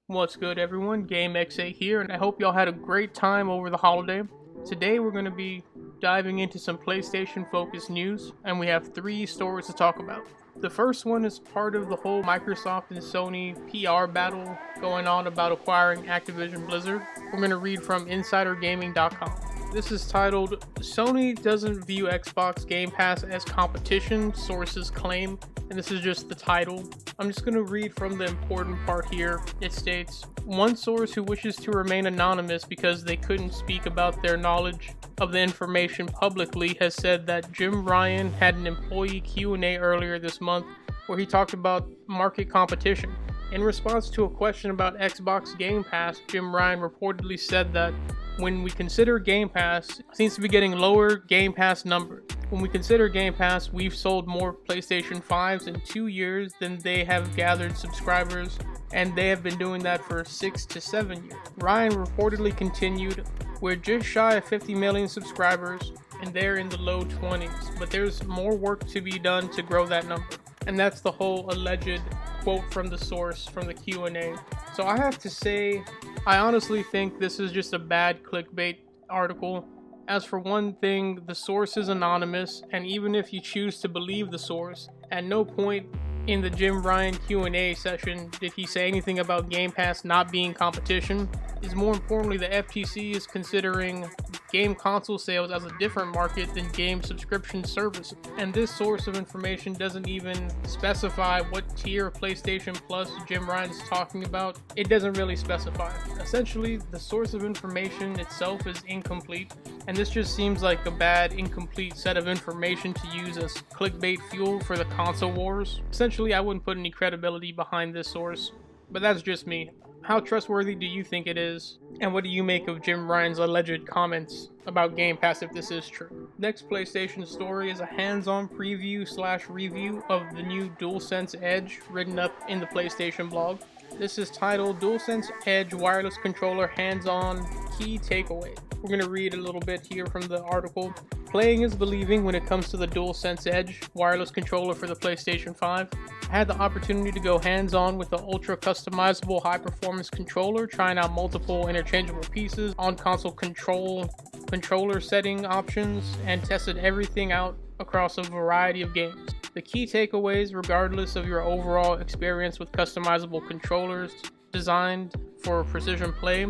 What's good, everyone? GameXA here, and I hope y'all had a great time over the holiday. Today we're going to be diving into some PlayStation focused news, and we have 3 stories to talk about. The first one is part of the whole Microsoft and Sony PR battle going on about acquiring Activision Blizzard. We're going to read from InsiderGaming.com. This is titled, Sony doesn't view Xbox Game Pass as competition, sources claim, and this is just the title. I'm just going to read from the important part here. It states, one source who wishes to remain anonymous because they couldn't speak about their knowledge of the information publicly has said that Jim Ryan had an employee Q&A earlier this month where he talked about market competition. In response to a question about Xbox Game Pass, Jim Ryan reportedly said that when we consider Game Pass, it seems to be getting lower Game Pass numbers. When we consider Game Pass, we've sold more PlayStation 5s in 2 years than they have gathered subscribers, and they have been doing that for 6 to 7 years. Ryan reportedly continued, we're just shy of 50 million subscribers, and they're in the low 20s, but there's more work to be done to grow that number. And that's the whole alleged quote from the source from the Q&A. So I have to say, I honestly think this is just a bad clickbait article. As for one thing, the source is anonymous, and even if you choose to believe the source, at no point in the Jim Ryan Q&A session did he say anything about Game Pass not being competition. More importantly, the FTC is considering game console sales as a different market than game subscription services. And this source of information doesn't even specify what tier of PlayStation Plus Jim Ryan is talking about. It doesn't really specify. Essentially, the source of information itself is incomplete, and this just seems like a bad, incomplete set of information to use as clickbait fuel for the console wars. Essentially, I wouldn't put any credibility behind this source, but that's just me. How trustworthy do you think it is? And what do you make of Jim Ryan's alleged comments about Game Pass if this is true? Next PlayStation story is a hands-on preview/review of the new DuelSense Edge written up in the PlayStation blog. This is titled DuelSense Edge Wireless Controller Hands-On Key Takeaway. We're going to read a little bit here from the article. Playing is believing when it comes to the DuelSense Edge wireless controller for the PlayStation 5. I had the opportunity to go hands-on with the ultra customizable high-performance controller, trying out multiple interchangeable pieces, on-console controller setting options, and tested everything out across a variety of games. The key takeaways, regardless of your overall experience with customizable controllers designed for precision play,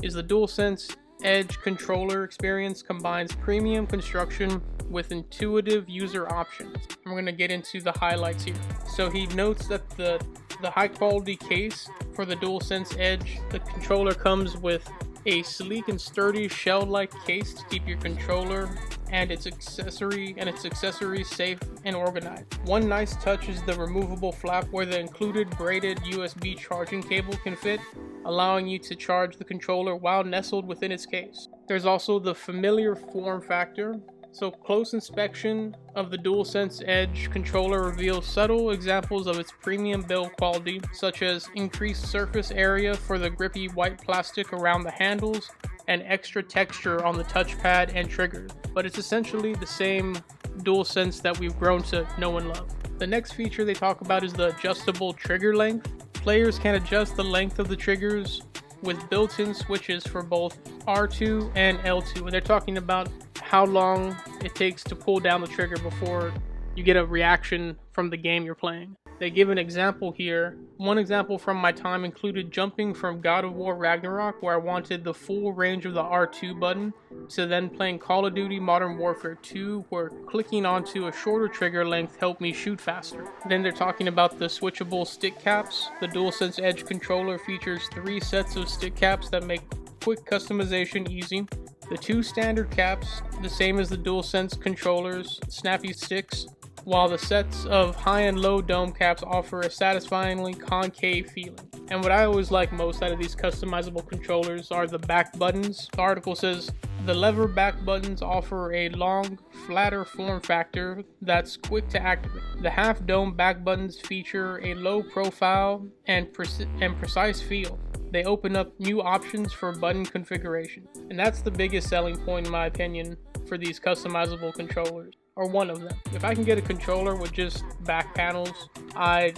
is the DualSense Edge controller experience combines premium construction with intuitive user options. I'm going to get into the highlights here. So he notes that the high quality case for the DualSense Edge, the controller comes with a sleek and sturdy shell-like case to keep your controller and its accessories safe and organized. One nice touch is the removable flap where the included braided USB charging cable can fit, allowing you to charge the controller while nestled within its case. There's also the familiar form factor. So close inspection of the DualSense Edge controller reveals subtle examples of its premium build quality, such as increased surface area for the grippy white plastic around the handles and extra texture on the touchpad and triggers. But it's essentially the same DualSense that we've grown to know and love. The next feature they talk about is the adjustable trigger length. Players can adjust the length of the triggers with built-in switches for both R2 and L2, and they're talking about how long it takes to pull down the trigger before you get a reaction from the game you're playing. They give an example here. One example from my time included jumping from God of War Ragnarok, where I wanted the full range of the R2 button, to then playing Call of Duty Modern Warfare 2, where clicking onto a shorter trigger length helped me shoot faster. Then they're talking about the switchable stick caps. The DualSense Edge controller features 3 sets of stick caps that make quick customization easy. The 2 standard caps, the same as the DualSense controller's snappy sticks, while the sets of high and low dome caps offer a satisfyingly concave feeling. And what I always like most out of these customizable controllers are the back buttons. The article says, the lever back buttons offer a long, flatter form factor that's quick to activate. The half dome back buttons feature a low profile and precise feel. They open up new options for button configuration. And that's the biggest selling point in my opinion for these customizable controllers. or one of them. If I can get a controller with just back panels, I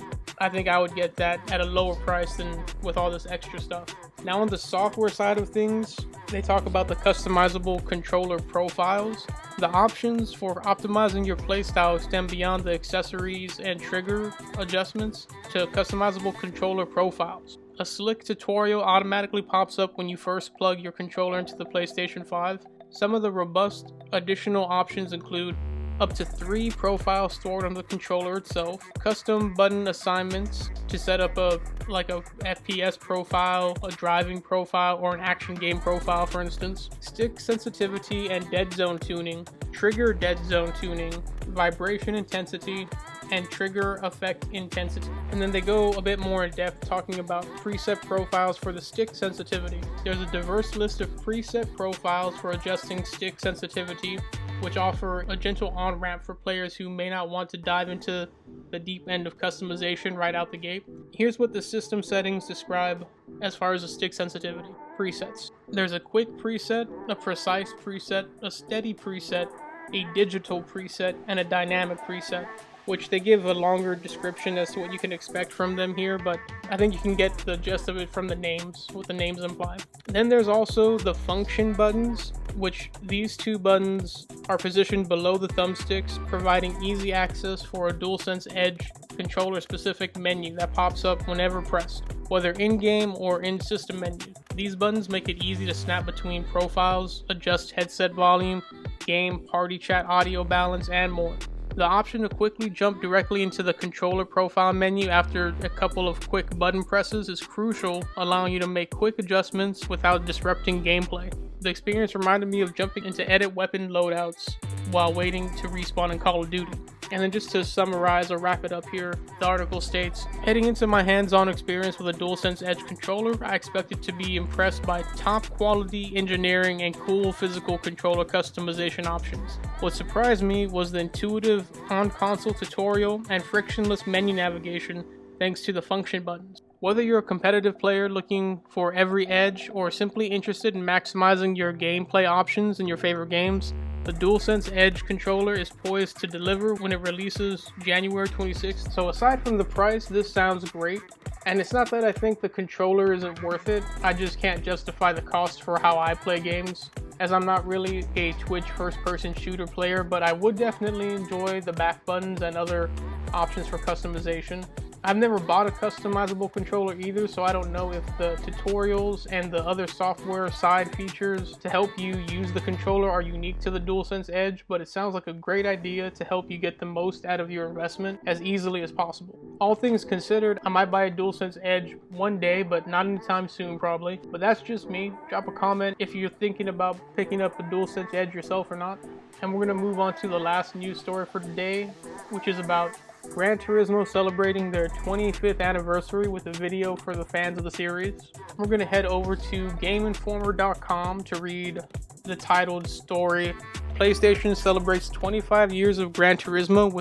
think I would get that at a lower price than with all this extra stuff. Now on the software side of things, they talk about the customizable controller profiles. The options for optimizing your playstyle extend beyond the accessories and trigger adjustments to customizable controller profiles. A slick tutorial automatically pops up when you first plug your controller into the PlayStation 5. Some of the robust additional options include up to 3 profiles stored on the controller itself, custom button assignments to set up a FPS profile, a driving profile, or an action game profile, for instance, stick sensitivity and dead zone tuning, trigger dead zone tuning, vibration intensity, and trigger effect intensity. And then they go a bit more in depth talking about preset profiles for the stick sensitivity. There's a diverse list of preset profiles for adjusting stick sensitivity, which offer a gentle on-ramp for players who may not want to dive into the deep end of customization right out the gate. Here's what the system settings describe as far as the stick sensitivity. Presets. There's a quick preset, a precise preset, a steady preset, a digital preset, and a dynamic preset, which they give a longer description as to what you can expect from them here, but I think you can get the gist of it from the names, what the names imply. Then there's also the function buttons, which these 2 buttons are positioned below the thumbsticks, providing easy access for a DuelSense Edge controller-specific menu that pops up whenever pressed, whether in-game or in-system menu. These buttons make it easy to snap between profiles, adjust headset volume, game, party chat, audio balance, and more. The option to quickly jump directly into the controller profile menu after a couple of quick button presses is crucial, allowing you to make quick adjustments without disrupting gameplay. The experience reminded me of jumping into edit weapon loadouts while waiting to respawn in Call of Duty. And then just to summarize or wrap it up here, the article states, heading into my hands-on experience with a DuelSense Edge controller, I expected to be impressed by top quality engineering and cool physical controller customization options. What surprised me was the intuitive on-console tutorial and frictionless menu navigation thanks to the function buttons. Whether you're a competitive player looking for every edge or simply interested in maximizing your gameplay options in your favorite games, the DuelSense Edge controller is poised to deliver when it releases January 26th. So aside from the price, this sounds great. And it's not that I think the controller isn't worth it, I just can't justify the cost for how I play games, as I'm not really a Twitch first-person shooter player, but I would definitely enjoy the back buttons and other options for customization. I've never bought a customizable controller either, so I don't know if the tutorials and the other software side features to help you use the controller are unique to the DuelSense Edge, but it sounds like a great idea to help you get the most out of your investment as easily as possible. All things considered, I might buy a DuelSense Edge one day, but not anytime soon probably. But that's just me. Drop a comment if you're thinking about picking up a DuelSense Edge yourself or not. And we're going to move on to the last news story for today, which is about Gran Turismo celebrating their 25th anniversary with a video for the fans of the series. We're going to head over to GameInformer.com to read the titled story, PlayStation celebrates 25 years of Gran Turismo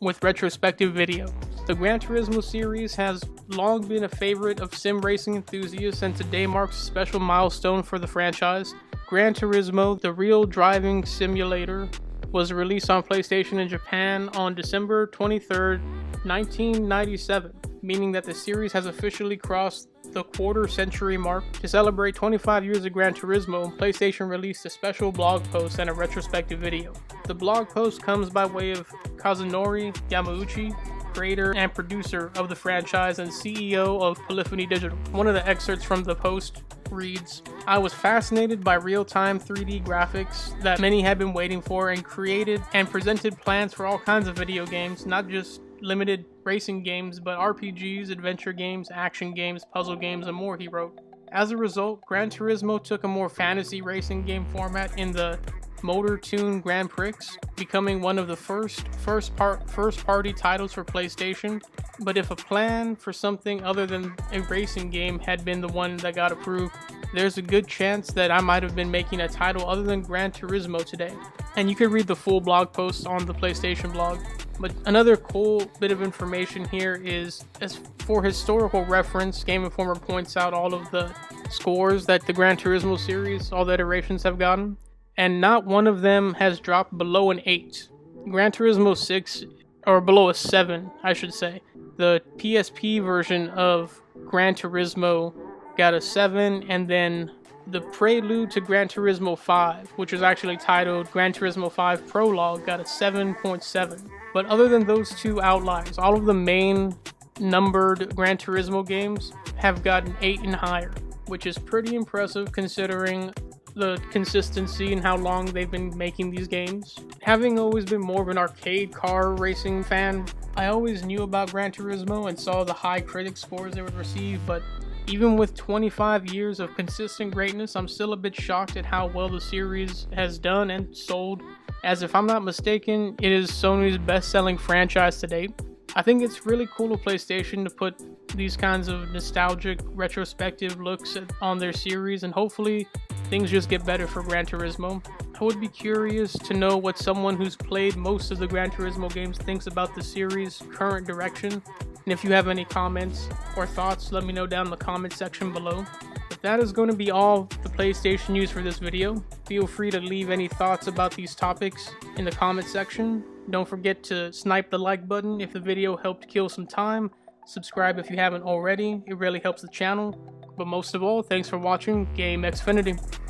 with retrospective video. The Gran Turismo series has long been a favorite of sim racing enthusiasts, and today marks a special milestone for the franchise. Gran Turismo, the real driving simulator, was released on PlayStation in Japan on December 23rd, 1997, meaning that the series has officially crossed the quarter-century mark. To celebrate 25 years of Gran Turismo, PlayStation released a special blog post and a retrospective video. The blog post comes by way of Kazunori Yamauchi, creator and producer of the franchise and CEO of Polyphony Digital. One of the excerpts from the post reads, I was fascinated by real-time 3D graphics that many had been waiting for, and created and presented plans for all kinds of video games, not just limited racing games, but RPGs, adventure games, action games, puzzle games, and more, he wrote. As a result, Gran Turismo took a more fantasy racing game format in the Motor Tune Grand Prix, becoming one of the first-party titles for PlayStation. But if a plan for something other than a racing game had been the one that got approved, there's a good chance that I might have been making a title other than Gran Turismo today. And you can read the full blog post on the PlayStation blog. But another cool bit of information here is, as for historical reference, Game Informer points out all of the scores that the Gran Turismo series, all the iterations have gotten, and not one of them has dropped below an 8. Gran Turismo 6, or below a 7, I should say. The PSP version of Gran Turismo got a 7, and then the prelude to Gran Turismo 5, which is actually titled Gran Turismo 5 Prologue, got a 7.7. But other than those two outliers, all of the main numbered Gran Turismo games have gotten 8 and higher, which is pretty impressive considering the consistency and how long they've been making these games. Having always been more of an arcade car racing fan, I always knew about Gran Turismo and saw the high critic scores they would receive, but even with 25 years of consistent greatness, I'm still a bit shocked at how well the series has done and sold, as if I'm not mistaken, it is Sony's best-selling franchise to date. I think it's really cool of PlayStation to put these kinds of nostalgic, retrospective looks on their series, and hopefully things just get better for Gran Turismo. I would be curious to know what someone who's played most of the Gran Turismo games thinks about the series' current direction, and if you have any comments or thoughts, let me know down in the comment section below. But that is going to be all the PlayStation news for this video. Feel free to leave any thoughts about these topics in the comment section. Don't forget to snipe the like button if the video helped kill some time. Subscribe if you haven't already, it really helps the channel. But most of all, thanks for watching GameXfinity.